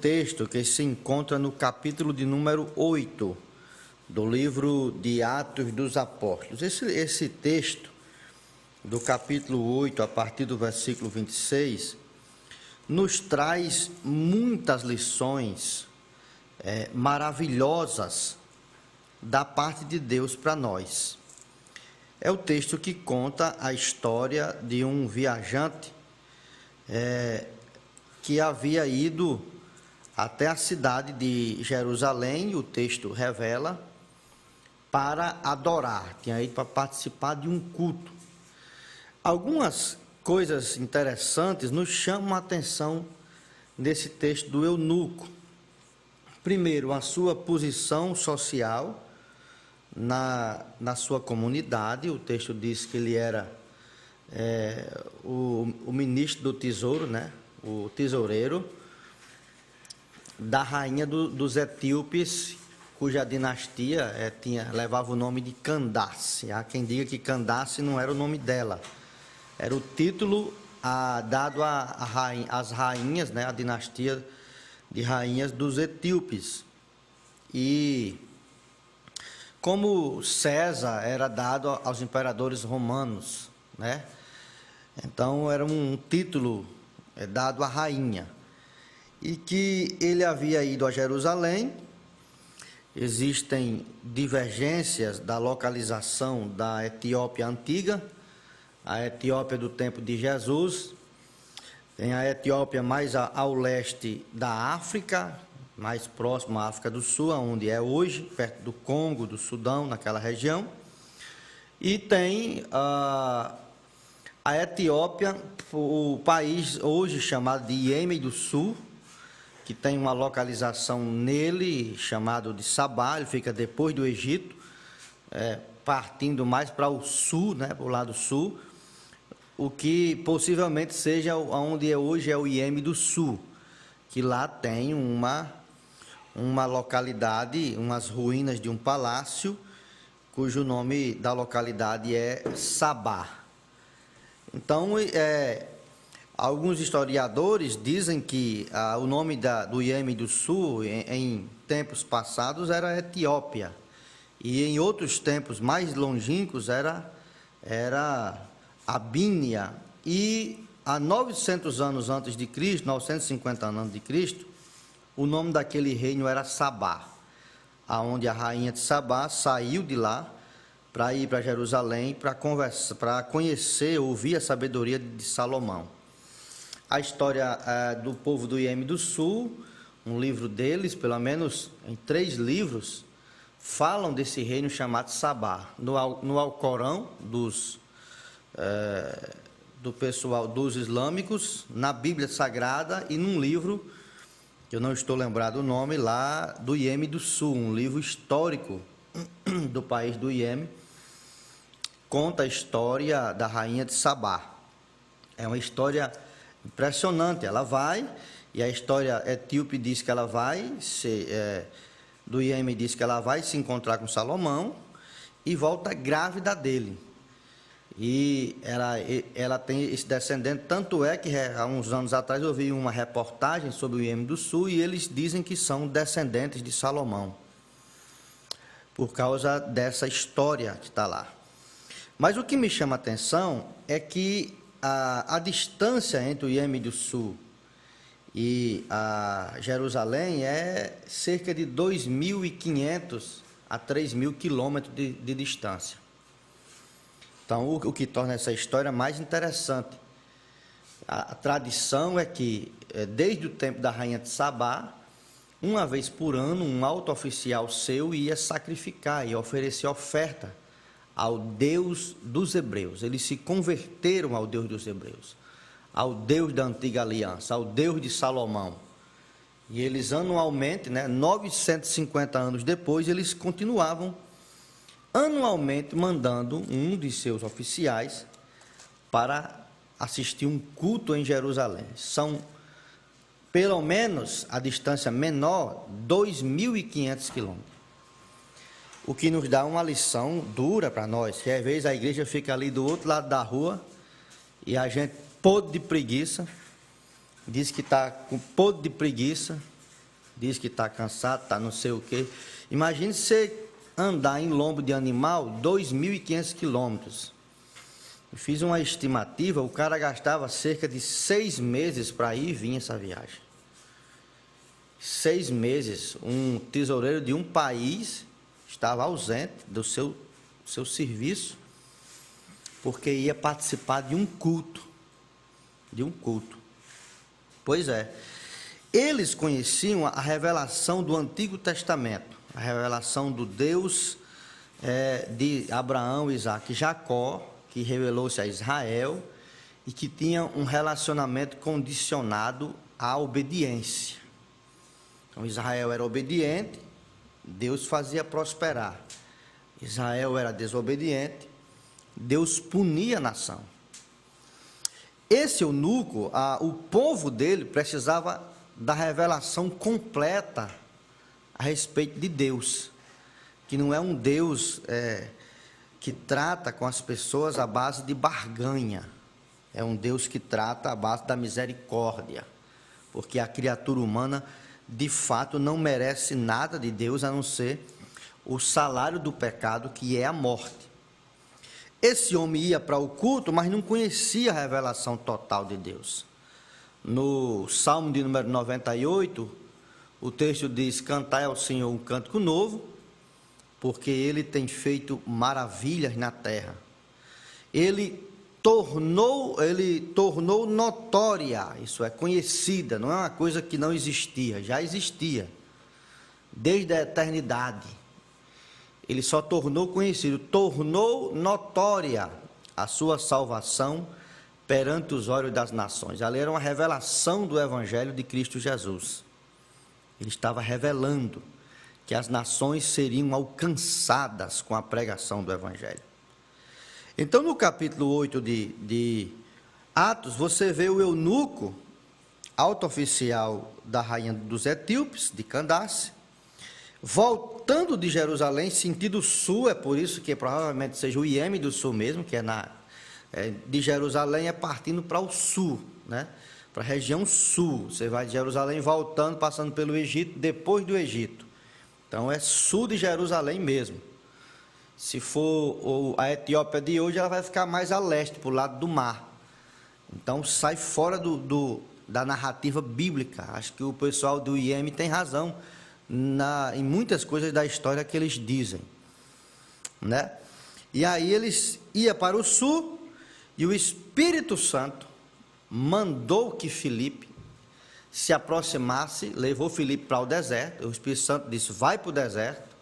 texto que se encontra no capítulo de número 8 do livro de Atos dos Apóstolos. Esse texto, do capítulo 8, a partir do versículo 26, nos traz muitas lições maravilhosas da parte de Deus para nós. É o texto que conta a história de um viajante que havia ido até a cidade de Jerusalém, o texto revela, para adorar, tinha ido para participar de um culto. Algumas coisas interessantes nos chamam a atenção nesse texto do eunuco. Primeiro, a sua posição social na sua comunidade. O texto diz que ele era o ministro do tesouro, né? O tesoureiro da rainha dos etíopes, cuja dinastia levava o nome de Candace. Há quem diga que Candace não era o nome dela, era o título dado às rainhas, né? A dinastia de rainhas dos etíopes. E como César era dado aos imperadores romanos, né? Então era um título dado à rainha. E que ele havia ido a Jerusalém. Existem divergências da localização da Etiópia antiga, a Etiópia do tempo de Jesus. Tem a Etiópia mais ao leste da África, mais próximo à África do Sul, onde é hoje, perto do Congo, do Sudão, naquela região. E tem a Etiópia, o país hoje chamado de Iêmen do Sul, que tem uma localização nele, chamado de Sabá, ele fica depois do Egito, partindo mais para o sul, né, para o lado sul, o que possivelmente seja onde hoje é o Iêmen do Sul, que lá tem uma localidade, umas ruínas de um palácio, cujo nome da localidade é Sabá. Então, alguns historiadores dizem que o nome do Iêmen do Sul, em tempos passados, era Etiópia, e em outros tempos mais longínquos era Abínia. E há 900 anos antes de Cristo, 950 anos antes de Cristo, o nome daquele reino era Sabá, aonde a rainha de Sabá saiu de lá para ir para Jerusalém para conhecer, ouvir a sabedoria de Salomão. A história do povo do Iêmen do Sul, um livro deles, pelo menos em 3 livros, falam desse reino chamado Sabá. No Alcorão do pessoal dos islâmicos, na Bíblia Sagrada e num livro, que eu não estou lembrado o nome, lá do Iêmen do Sul, um livro histórico do país do Iêmen, conta a história da rainha de Sabá. É uma história impressionante. Ela vai, e a história etíope diz que ela vai, do Iêmen diz que ela vai se encontrar com Salomão e volta grávida dele. E ela tem esse descendente, tanto é que há uns anos atrás eu vi uma reportagem sobre o Iêmen do Sul e eles dizem que são descendentes de Salomão, por causa dessa história que está lá. Mas o que me chama a atenção é que a distância entre o Iêmen do Sul e a Jerusalém é cerca de 2.500 a 3.000 quilômetros de distância. Então, o que torna essa história mais interessante. A tradição é que, desde o tempo da rainha de Sabá, uma vez por ano, um alto oficial seu ia sacrificar e oferecer oferta ao Deus dos hebreus. Eles se converteram ao Deus dos hebreus, ao Deus da antiga aliança, ao Deus de Salomão. E eles anualmente, 950 anos depois, eles continuavam anualmente mandando um de seus oficiais para assistir um culto em Jerusalém. São, pelo menos, a distância menor, 2.500 quilômetros. O que nos dá uma lição dura para nós, que às vezes a igreja fica ali do outro lado da rua e a gente, podre de preguiça, diz que está com podre de preguiça diz que está cansado, está não sei o quê. Imagine você andar em lombo de animal 2.500 quilômetros. Eu fiz uma estimativa, o cara gastava cerca de 6 meses para ir e vir essa viagem. 6 meses, um tesoureiro de um país estava ausente do seu serviço, porque ia participar de um culto. Pois é, eles conheciam a revelação do Antigo Testamento, a revelação do Deus de Abraão, Isaque e Jacó, que revelou-se a Israel e que tinha um relacionamento condicionado à obediência. Então, Israel era obediente, Deus fazia prosperar. Israel era desobediente, Deus punia a nação. Esse eunuco, o povo dele precisava da revelação completa a respeito de Deus, que não é um Deus que trata com as pessoas à base de barganha, é um Deus que trata à base da misericórdia, porque a criatura humana, de fato, não merece nada de Deus, a não ser o salário do pecado, que é a morte. Esse homem ia para o culto, mas não conhecia a revelação total de Deus. No Salmo de número 98, o texto diz: cantai ao Senhor um cântico novo, porque Ele tem feito maravilhas na terra. Ele tornou notória, isso é, conhecida, não é uma coisa que não existia, já existia, desde a eternidade. Ele só tornou conhecido, tornou notória a sua salvação perante os olhos das nações. Ali era uma revelação do Evangelho de Cristo Jesus. Ele estava revelando que as nações seriam alcançadas com a pregação do Evangelho. Então, no capítulo 8 de Atos, você vê o eunuco, alto oficial da rainha dos etíopes, de Candace, voltando de Jerusalém, sentido sul, é por isso que provavelmente seja o Ieme do sul mesmo, que de Jerusalém partindo para o sul, né? Para a região sul. Você vai de Jerusalém voltando, passando pelo Egito, depois do Egito. Então, é sul de Jerusalém mesmo. Se for a Etiópia de hoje, ela vai ficar mais a leste, para o lado do mar. Então, sai fora da narrativa bíblica. Acho que o pessoal do IEM tem razão em muitas coisas da história que eles dizem, né? E aí eles iam para o sul, e o Espírito Santo mandou que Filipe se aproximasse, levou Filipe para o deserto. O Espírito Santo disse: vai para o deserto,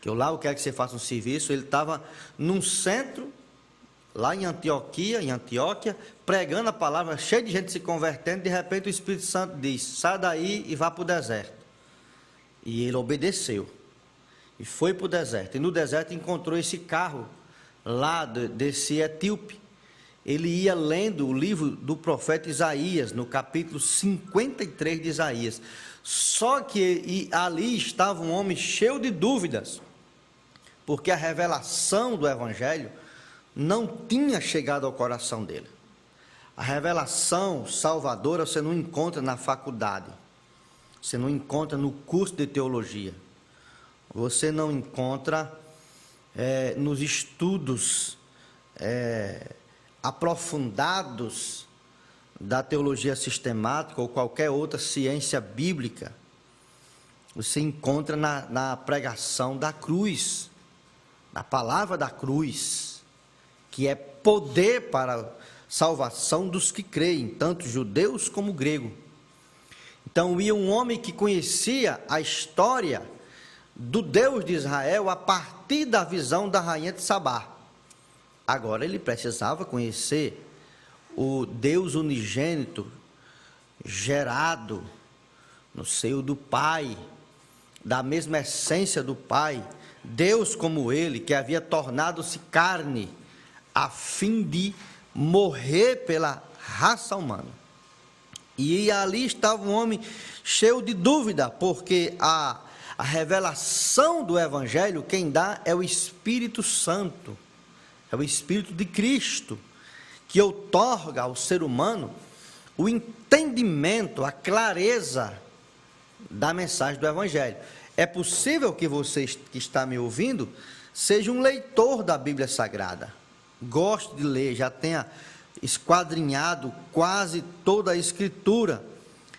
que eu lá eu quero que você faça um serviço. Ele estava num centro, lá em Antioquia, pregando a palavra, cheio de gente se convertendo. De repente o Espírito Santo diz: sai daí e vá para o deserto. E ele obedeceu, e foi para o deserto. E no deserto encontrou esse carro, lá desse etíope. Ele ia lendo o livro do profeta Isaías, no capítulo 53 de Isaías. Só que ali estava um homem cheio de dúvidas, porque a revelação do Evangelho não tinha chegado ao coração dele. A revelação salvadora você não encontra na faculdade, você não encontra no curso de teologia, você não encontra nos estudos aprofundados da teologia sistemática ou qualquer outra ciência bíblica. Você encontra na pregação da cruz, na palavra da cruz, que é poder para a salvação dos que creem, tanto judeus como gregos. Então ia um homem que conhecia a história do Deus de Israel a partir da visão da rainha de Sabá. Agora ele precisava conhecer o Deus unigênito, gerado no seio do Pai, da mesma essência do Pai, Deus como ele, que havia tornado-se carne, a fim de morrer pela raça humana. E ali estava um homem cheio de dúvida, porque a revelação do Evangelho, quem dá é o Espírito Santo, é o Espírito de Cristo, que outorga ao ser humano o entendimento, a clareza da mensagem do Evangelho. É possível que você que está me ouvindo seja um leitor da Bíblia Sagrada, goste de ler, já tenha esquadrinhado quase toda a Escritura,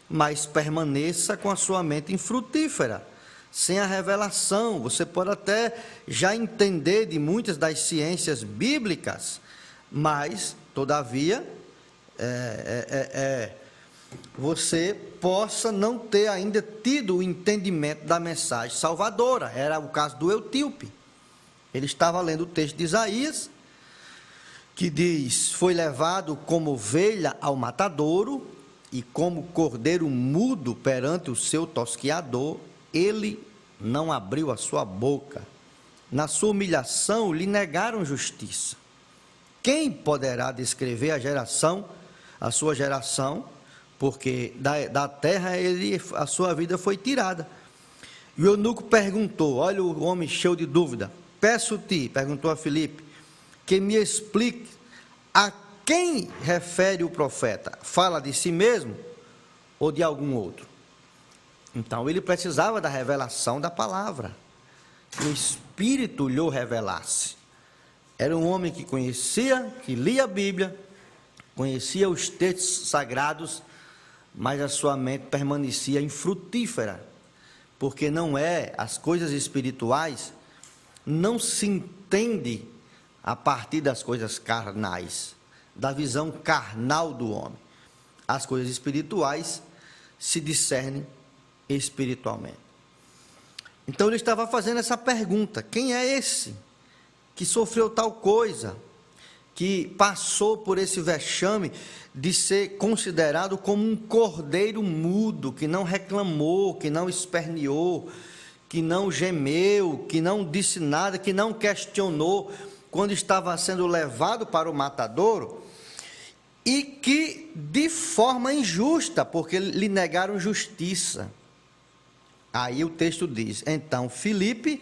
mas permaneça com a sua mente infrutífera, sem a revelação. Você pode até já entender de muitas das ciências bíblicas, mas, todavia, você possa não ter ainda tido o entendimento da mensagem salvadora. Era o caso do Eutíope. Ele estava lendo o texto de Isaías, que diz: foi levado como ovelha ao matadouro, e como cordeiro mudo perante o seu tosquiador, ele não abriu a sua boca. Na sua humilhação lhe negaram justiça. Quem poderá descrever a sua geração? Porque da terra a sua vida foi tirada. E o eunuco perguntou, olha o homem cheio de dúvida: peço-te, perguntou a Filipe, que me explique a quem refere o profeta. Fala de si mesmo ou de algum outro? Então ele precisava da revelação da palavra, que o Espírito lhe revelasse. Era um homem que conhecia, que lia a Bíblia, conhecia os textos sagrados, mas a sua mente permanecia infrutífera, porque as coisas espirituais não se entende a partir das coisas carnais, da visão carnal do homem. As coisas espirituais se discernem espiritualmente. Então ele estava fazendo essa pergunta: quem é esse que sofreu tal coisa, que passou por esse vexame de ser considerado como um cordeiro mudo, que não reclamou, que não esperneou, que não gemeu, que não disse nada, que não questionou quando estava sendo levado para o matadouro, e que de forma injusta, porque lhe negaram justiça. Aí o texto diz: então Filipe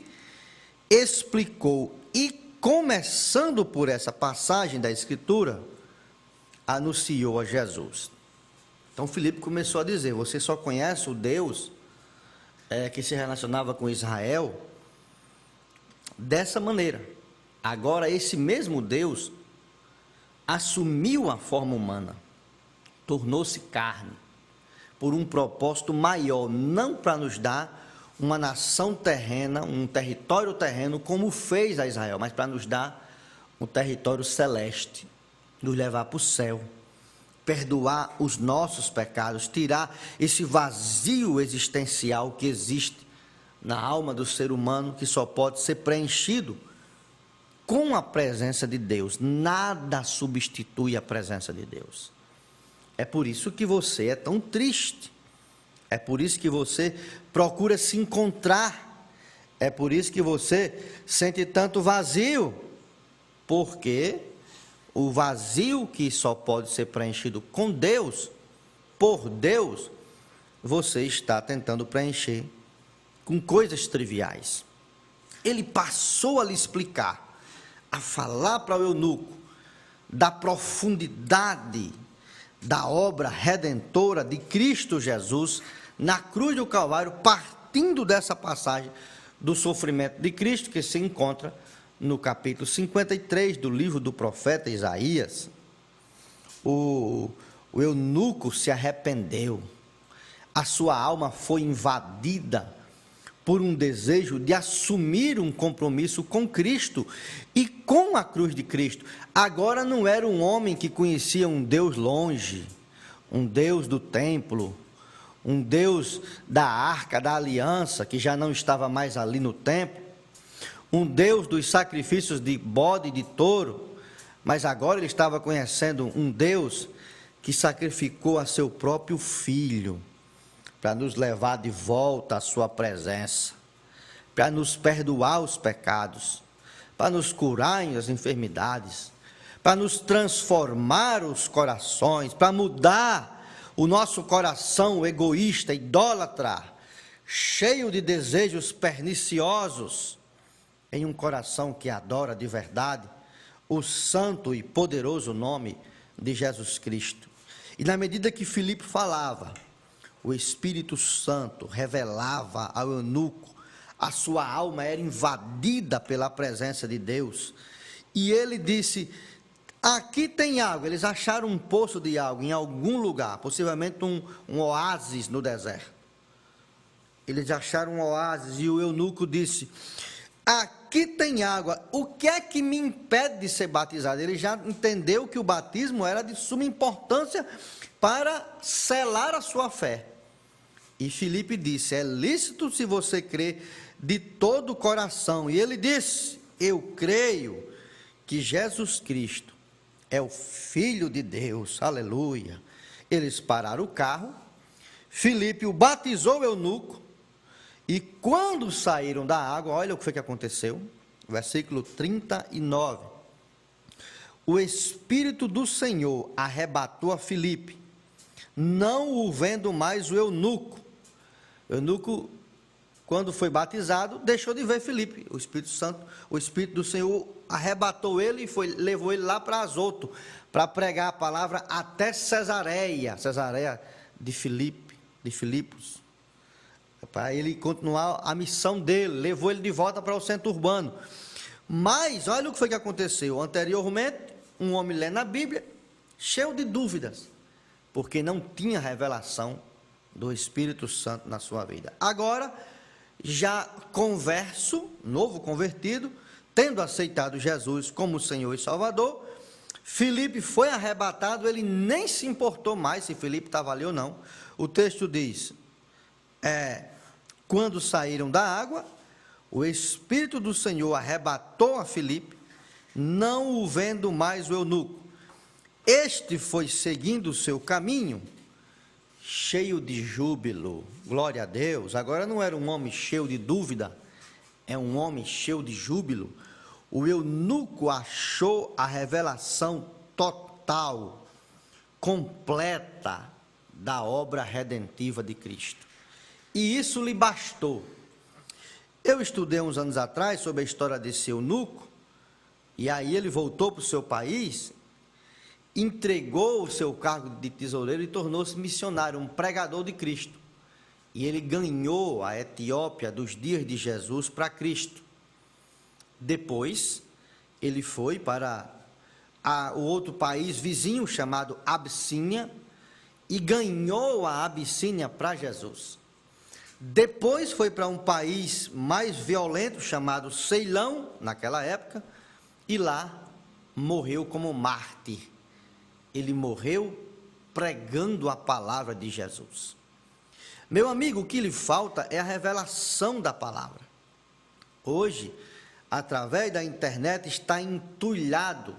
explicou, e começando por essa passagem da Escritura, anunciou a Jesus. Então Filipe começou a dizer: você só conhece o Deus que se relacionava com Israel dessa maneira. Agora esse mesmo Deus assumiu a forma humana, tornou-se carne, por um propósito maior, não para nos dar uma nação terrena, um território terreno, como fez a Israel, mas para nos dar um território celeste, nos levar para o céu, perdoar os nossos pecados, tirar esse vazio existencial que existe na alma do ser humano, que só pode ser preenchido com a presença de Deus. Nada substitui a presença de Deus. É por isso que você é tão triste, é por isso que você procura se encontrar, é por isso que você sente tanto vazio, porque o vazio que só pode ser preenchido com Deus, por Deus, você está tentando preencher com coisas triviais. Ele passou a lhe explicar, a falar para o eunuco da profundidade da obra redentora de Cristo Jesus na cruz do Calvário, partindo dessa passagem do sofrimento de Cristo, que se encontra no capítulo 53 do livro do profeta Isaías. O eunuco se arrependeu, a sua alma foi invadida por um desejo de assumir um compromisso com Cristo e com a cruz de Cristo. Agora não era um homem que conhecia um Deus longe, um Deus do templo, um Deus da arca da aliança, que já não estava mais ali no templo, um Deus dos sacrifícios de bode e de touro, mas agora ele estava conhecendo um Deus que sacrificou a seu próprio filho, para nos levar de volta à sua presença, para nos perdoar os pecados, para nos curar as enfermidades, para nos transformar os corações, para mudar o nosso coração egoísta, idólatra, cheio de desejos perniciosos, em um coração que adora de verdade o santo e poderoso nome de Jesus Cristo. E na medida que Filipe falava, o Espírito Santo revelava ao eunuco, a sua alma era invadida pela presença de Deus, e ele disse: aqui tem água. Eles acharam um poço de água em algum lugar, possivelmente um oásis no deserto. Eles acharam um oásis e o eunuco disse: aqui tem água, o que é que me impede de ser batizado? Ele já entendeu que o batismo era de suma importância para selar a sua fé. E Filipe disse: é lícito se você crê de todo o coração. E ele disse: eu creio que Jesus Cristo é o Filho de Deus. Aleluia. Eles pararam o carro, Filipe o batizou o eunuco, e quando saíram da água, olha o que foi que aconteceu, versículo 39, o Espírito do Senhor arrebatou a Filipe, não o vendo mais o eunuco. O eunuco, quando foi batizado, deixou de ver Filipe. O Espírito Santo, o Espírito do Senhor arrebatou ele e levou ele lá para Azoto, para pregar a palavra até Cesareia de Filipos, para ele continuar a missão dele. Levou ele de volta para o centro urbano. Mas olha o que foi que aconteceu. Anteriormente, um homem lendo a Bíblia, cheio de dúvidas, porque não tinha revelação do Espírito Santo na sua vida. Agora, já converso, novo convertido, tendo aceitado Jesus como Senhor e Salvador, Filipe foi arrebatado. Ele nem se importou mais se Filipe estava ali ou não. O texto diz: quando saíram da água, o Espírito do Senhor arrebatou a Filipe, não o vendo mais o eunuco. Este foi seguindo o seu caminho, cheio de júbilo. Glória a Deus. Agora não era um homem cheio de dúvida, é um homem cheio de júbilo. O eunuco achou a revelação total, completa da obra redentiva de Cristo, e isso lhe bastou. Eu estudei uns anos atrás sobre a história desse eunuco, e aí ele voltou para o seu país, entregou o seu cargo de tesoureiro e tornou-se missionário, um pregador de Cristo. E ele ganhou a Etiópia dos dias de Jesus para Cristo. Depois, ele foi para o outro país vizinho, chamado Abissínia, e ganhou a Abissínia para Jesus. Depois foi para um país mais violento, chamado Ceilão, naquela época, e lá morreu como mártir. Ele morreu pregando a palavra de Jesus. Meu amigo, o que lhe falta é a revelação da palavra. Hoje, através da internet, está entulhado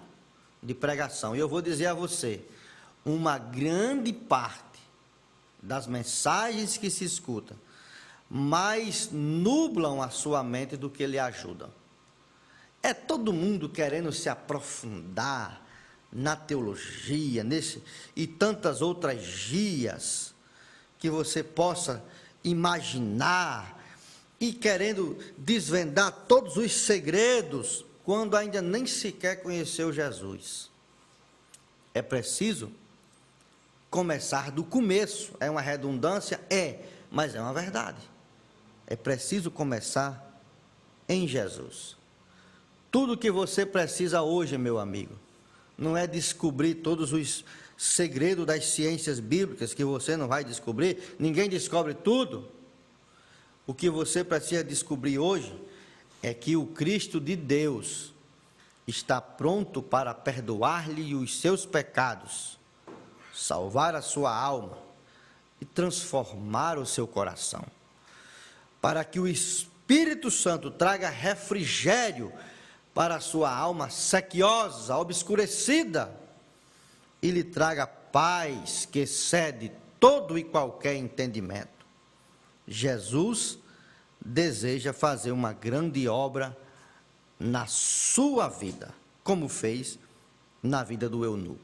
de pregação. E eu vou dizer a você, uma grande parte das mensagens que se escutam mais nublam a sua mente do que lhe ajudam. É todo mundo querendo se aprofundar na teologia, e tantas outras gias que você possa imaginar, e querendo desvendar todos os segredos, quando ainda nem sequer conheceu Jesus. É preciso começar do começo. É uma redundância? Mas é uma verdade. É preciso começar em Jesus. Tudo que você precisa hoje, meu amigo, não é descobrir todos os segredos das ciências bíblicas, que você não vai descobrir, ninguém descobre tudo. O que você precisa descobrir hoje é que o Cristo de Deus está pronto para perdoar-lhe os seus pecados, salvar a sua alma e transformar o seu coração, para que o Espírito Santo traga refrigério para a sua alma sequiosa, obscurecida, e lhe traga paz que excede todo e qualquer entendimento. Jesus deseja fazer uma grande obra na sua vida, como fez na vida do eunuco.